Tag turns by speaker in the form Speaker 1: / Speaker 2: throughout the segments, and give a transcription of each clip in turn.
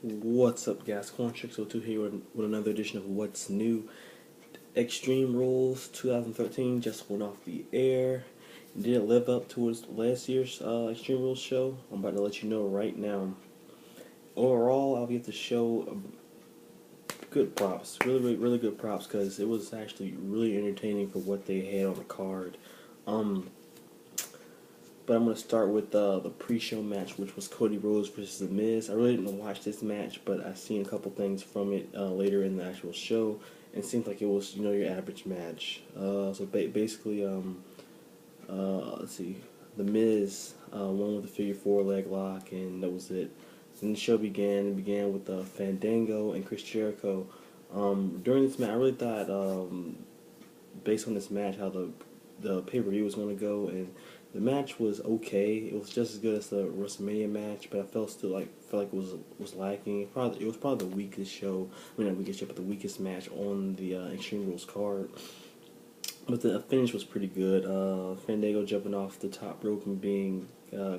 Speaker 1: What's up, guys? Corn602 here with another edition of What's New. Extreme Rules 2013 just went off the air. Didn't live up to last year's Extreme Rules show. I'm about to let you know right now. Overall, I'll give the show good props. Really good props because it was actually really entertaining for what they had on the card. But I'm going to start with the pre-show match, which was Cody Rhodes versus The Miz. I really didn't watch this match, but I've seen a couple things from it later in the actual show, and it seemed like it was, your average match. So basically, let's see, The Miz won with a figure 4 leg lock, and that was it. Then the show began. It began with Fandango and Chris Jericho. During this match, I really thought, based on this match, how the pay-per-view was going to go, and the match was okay. It was just as good as the WrestleMania match, but I felt like it was lacking. It was probably the weakest show. Not weakest show, but the weakest match on the Extreme Rules card. But the finish was pretty good. Fandango jumping off the top rope and being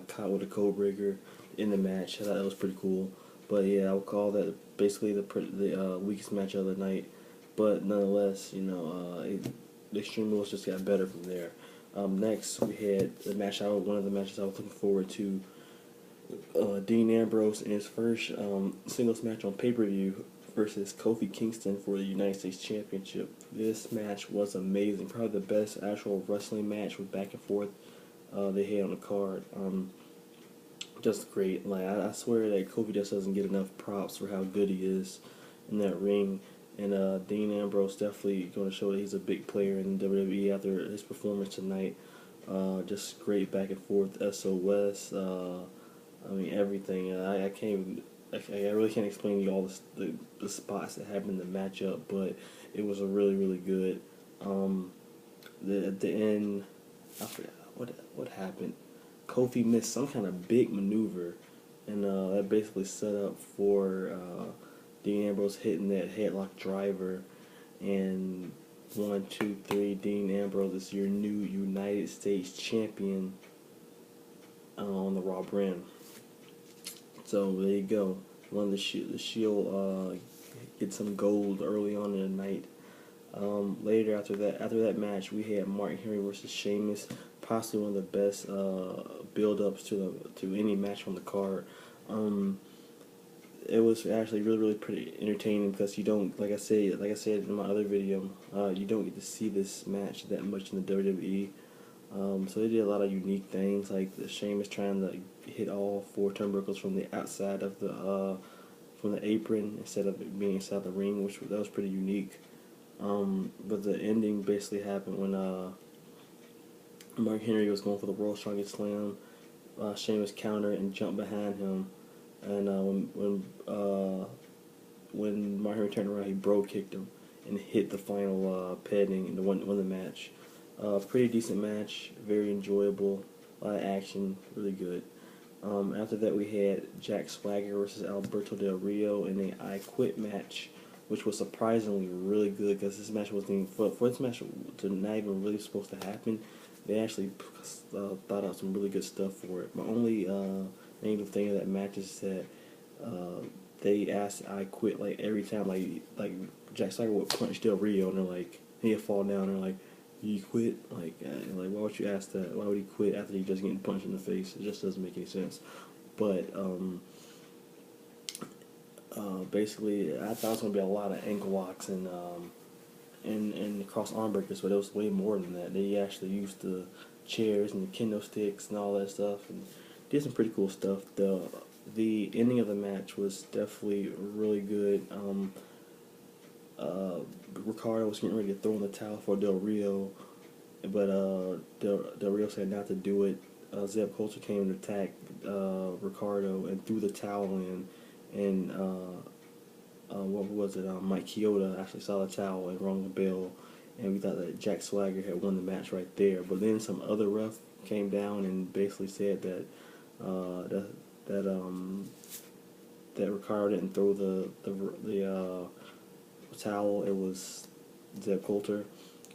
Speaker 1: caught with a code breaker in the match. I thought that was pretty cool. But yeah, I would call that basically the weakest match of the night. But nonetheless, the Extreme Rules just got better from there. Next, we had one of the matches I was looking forward to. Dean Ambrose in his first singles match on pay-per-view versus Kofi Kingston for the United States Championship. This match was amazing. Probably the best actual wrestling match with back and forth they had on the card. Just great. Like I swear that Kofi just doesn't get enough props for how good he is in that ring. And Dean Ambrose definitely going to show that he's a big player in WWE after his performance tonight. Just great back and forth SOS. Everything. I really can't explain to you all the spots that happened in the matchup, but it was a really good. At the end, I forgot what happened. Kofi missed some kind of big maneuver, and that basically set up for Dean Ambrose hitting that headlock driver. And 1, 2, 3, Dean Ambrose is your new United States Champion on the Raw brand. So there you go. Won the Shield. Get some gold early on in the night. Later after that match, we had Mark Henry versus Sheamus, possibly one of the best build-ups to any match on the card. It was actually really pretty entertaining because you don't, like I said in my other video, you don't get to see this match that much in the WWE. So they did a lot of unique things, like the Sheamus trying to hit all 4 turnbuckles from the outside of from the apron instead of it being inside the ring, that was pretty unique. But the ending basically happened when Mark Henry was going for the World's Strongest Slam. Sheamus countered and jumped behind him, and when Mark Henry turned around, he bro kicked him and hit the final padding and won the match. Pretty decent match, very enjoyable, a lot of action, really good. After that, we had Jack Swagger versus Alberto Del Rio in a I Quit match, which was surprisingly really good because this match wasn't even for this match to not even really supposed to happen. They actually thought out some really good stuff for it. My only negative thing of that match is that they asked I Quit like every time, like Jack Swagger would punch Del Rio and they're like, he'd fall down and they're like, you quit? Like why would you ask that? Why would he quit after he just getting punched in the face? It just doesn't make any sense. But basically, I thought it was gonna be a lot of ankle locks and cross arm breakers, but it was way more than that. They actually used the chairs and the kendo sticks and all that stuff, and did some pretty cool stuff. The ending of the match was definitely really good. Ricardo was getting ready to throw in the towel for Del Rio, but Del Rio said not to do it. Zeb Coulter came and attacked Ricardo and threw the towel in, and what was it? Mike Chioda actually saw the towel and rung the bell, and we thought that Jack Swagger had won the match right there. But then some other ref came down and basically said that that Ricardo didn't throw the towel. It was Zeb Coulter,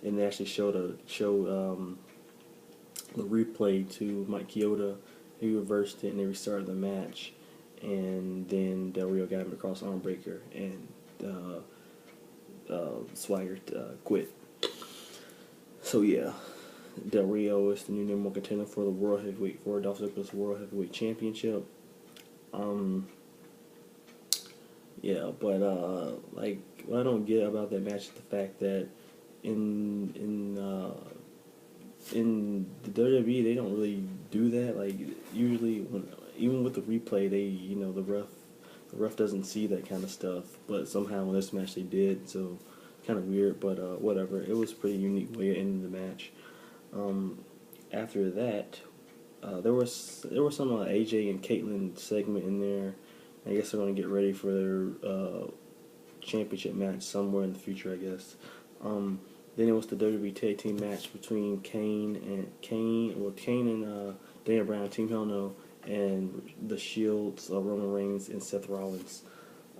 Speaker 1: and they actually showed the replay to Mike Chioda. He reversed it and they restarted the match. and then Del Rio got him across arm breaker, and Swagger quit. So yeah, Del Rio is the new number one contender for the World Heavyweight, for Dolph Ziggler's World Heavyweight Championship. Yeah, but like what I don't get about that match is the fact that in the WWE they don't really do that. Like usually when even with the replay they the ref doesn't see that kind of stuff. But somehow in this match they did, so kind of weird. But whatever. It was a pretty unique way to end the match. After that, there was some AJ and Caitlyn segment in there. I guess they're going to get ready for their championship match somewhere in the future, I guess. Then it was the WWE Tag Team match between Kane and Daniel Bryan, Team Hell No, and the Shield's Roman Reigns and Seth Rollins.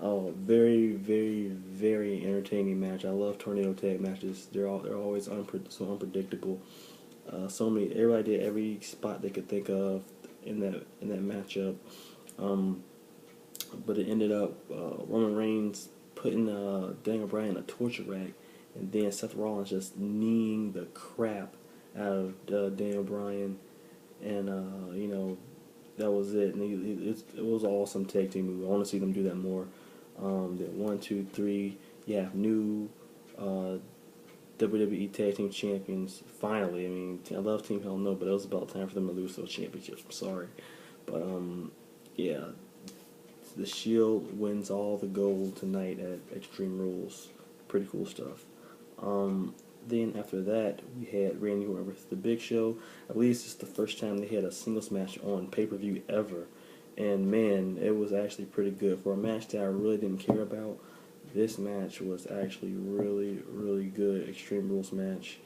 Speaker 1: Very, very, very entertaining match. I love tornado tag matches. They're always so unpredictable. Everybody did every spot they could think of in that matchup. But it ended up Roman Reigns putting Daniel Bryan in a torture rack, and then Seth Rollins just kneeing the crap out of Daniel Bryan, and that was it. And it was an awesome tag team move. I want to see them do that more. That 1, 2, 3, new WWE Tag Team Champions. Finally, I mean, I love Team Hell No, but it was about time for them to lose those championships. I'm sorry, but yeah. The Shield wins all the gold tonight at Extreme Rules. Pretty cool stuff. Then after that, we had Randy Orton versus The Big Show. I believe this is the first time they had a singles match on pay-per-view ever. And man, it was actually pretty good. For a match that I really didn't care about, this match was actually really, really good. Extreme Rules match.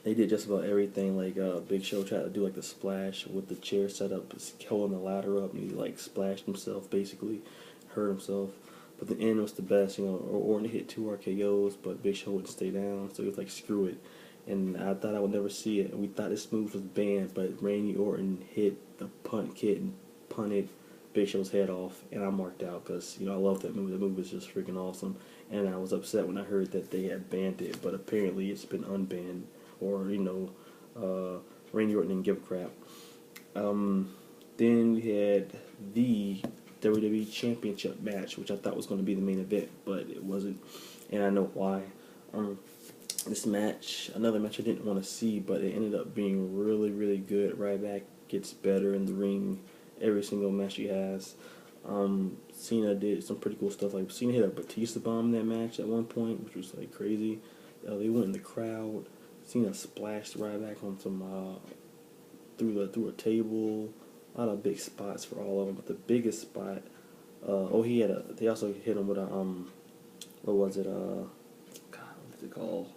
Speaker 1: They did just about everything. Like Big Show tried to do like the splash with the chair set up, holding the ladder up, and he like splashed himself, basically hurt himself. But the end was the best. Orton hit 2 RKO's, but Big Show wouldn't stay down, so he was like, screw it. And I thought I would never see it. And we thought this move was banned, but Randy Orton hit the punt kit and punted Big Show's head off, and I marked out because I love that move. The move was just freaking awesome, and I was upset when I heard that they had banned it, but apparently it's been unbanned. Or Randy Orton didn't give a crap. Then we had the WWE Championship match, which I thought was going to be the main event, but it wasn't, and I know why. This match, another match I didn't want to see, but it ended up being really, really good. Ryback gets better in the ring every single match he has. Cena did some pretty cool stuff. Like Cena hit a Batista bomb in that match at one point, which was like crazy. They went in the crowd. Cena splashed Ryback on some through a table. A lot of big spots for all of them, but the biggest spot. They also hit him with a what was it? What's it called?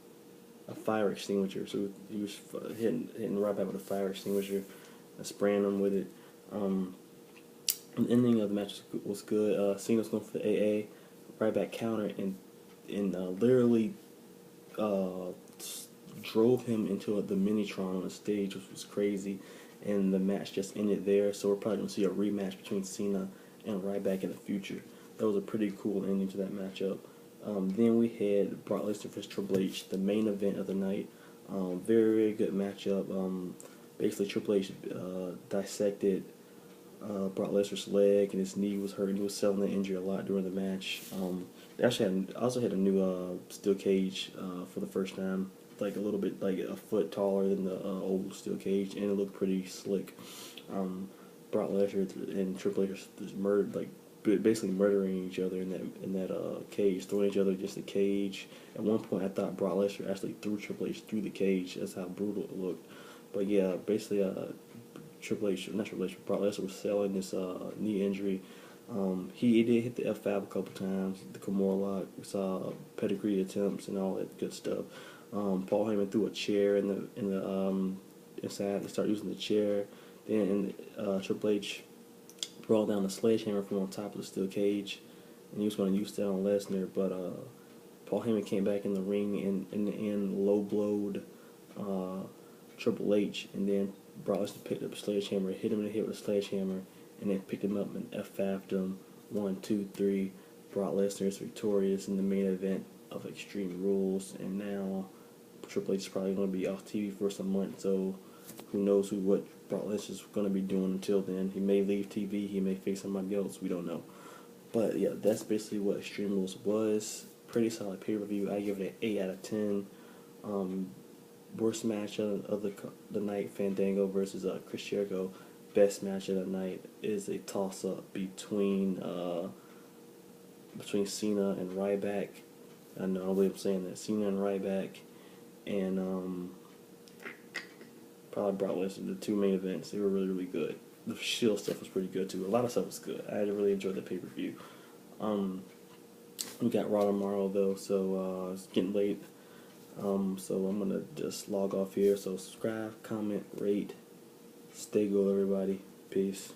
Speaker 1: A fire extinguisher. So he was hitting Ryback with a fire extinguisher, spraying him with it. The ending of the match was good. Cena was going for the AA. Ryback countered and literally drove him into the Minitron on the stage, which was crazy, and the match just ended there. So we're probably going to see a rematch between Cena and Ryback in the future. That was a pretty cool ending to that matchup. Then we had Brock Lesnar vs. Triple H, the main event of the night. Very, very good matchup. Basically, Triple H dissected Brock Lesnar's leg, and his knee was hurt. He was selling the injury a lot during the match. They actually also had a new steel cage for the first time, like a little bit, like a foot taller than the old steel cage, and it looked pretty slick. Brock Lesnar and Triple H basically murdering each other in that cage, throwing each other against the cage. At one point, I thought Brock Lesnar actually threw Triple H through the cage. That's how brutal it looked. But yeah, basically, Brock Lesnar was selling this knee injury. He did hit the F5 a couple times, the Kimura lock. We saw pedigree attempts and all that good stuff. Paul Heyman threw a chair in the inside. They started using the chair. Then Triple H brought down a sledgehammer from on top of the steel cage, and he was going to use that on Lesnar. But Paul Heyman came back in the ring and low blowed Triple H, and then Brock Lesnar picked up a sledgehammer, hit him in the head with a sledgehammer, and they picked him up and F5'd him. 1, 2, 3. Brock Lesnar is victorious in the main event of Extreme Rules, and now Triple H is probably going to be off TV for some months, so who knows what Brock Lesnar is going to be doing until then. He may leave TV, he may face somebody else, we don't know. But yeah, that's basically what Extreme Rules was. Pretty solid pay-per-view. I give it an 8 out of 10. Worst match of the night, Fandango versus Chris Jericho. Best match of the night is a toss-up between Cena and Ryback. I know, I don't believe I'm saying that. Cena and Ryback, and probably Brock Lesnar. The two main events, they were really, really good. The Shield stuff was pretty good too. A lot of stuff was good. I really enjoyed the pay-per-view. We got Raw tomorrow though, so it's getting late. So I'm gonna just log off here. So subscribe, comment, rate. Stay cool, everybody. Peace.